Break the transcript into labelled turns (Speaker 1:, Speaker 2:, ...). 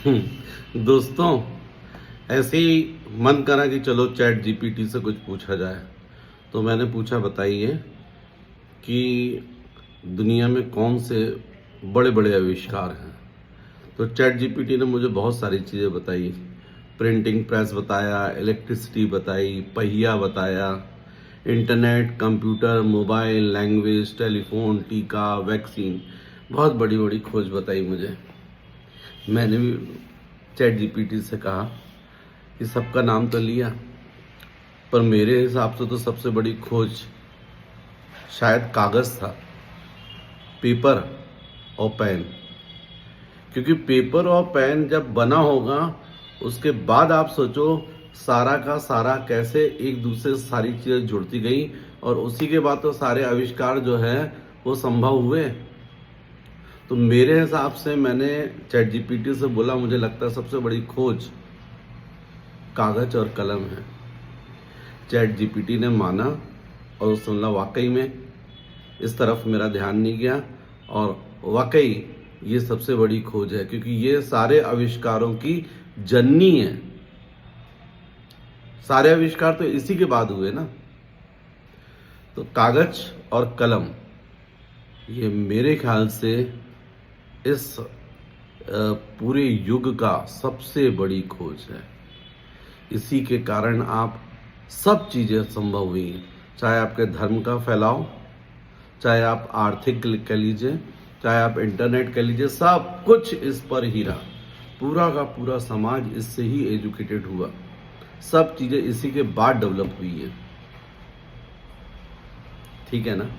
Speaker 1: दोस्तों, ऐसे ही मन करा कि चलो चैट जीपीटी से कुछ पूछा जाए। तो मैंने पूछा, बताइए कि दुनिया में कौन से बड़े बड़े आविष्कार हैं। तो चैट जीपीटी ने मुझे बहुत सारी चीज़ें बताई। प्रिंटिंग प्रेस बताया, इलेक्ट्रिसिटी बताई, पहिया बताया, internet, computer, mobile, language, telephone, टीका, वैक्सीन, बहुत बड़ी बड़ी खोज बताई मुझे। मैंने भी चैट जीपीटी से कहा कि सबका नाम तो लिया, पर मेरे हिसाब से तो सबसे बड़ी खोज शायद कागज़ था, पेपर और पेन। क्योंकि पेपर और पेन जब बना होगा, उसके बाद आप सोचो सारा का सारा कैसे एक दूसरे से सारी चीज़ें जुड़ती गई, और उसी के बाद तो सारे आविष्कार जो है वो संभव हुए। तो मेरे हिसाब से मैंने चैट जीपीटी से बोला, मुझे लगता है सबसे बड़ी खोज कागज और कलम है। चैट जीपीटी ने माना और उसने बोला वाकई में इस तरफ मेरा ध्यान नहीं गया, और वाकई ये सबसे बड़ी खोज है, क्योंकि ये सारे आविष्कारों की जननी है। सारे आविष्कार तो इसी के बाद हुए ना। तो कागज और कलम, ये मेरे ख्याल से इस पूरे युग का सबसे बड़ी खोज है। इसी के कारण आप सब चीज़ें संभव हुई हैं, चाहे आपके धर्म का फैलाव, चाहे आप आर्थिक कह लीजिए, चाहे आप इंटरनेट कह लीजिए, सब कुछ इस पर ही रहा। पूरा का पूरा समाज इससे ही एजुकेटेड हुआ। सब चीज़ें इसी के बाद डेवलप हुई है। ठीक है ना।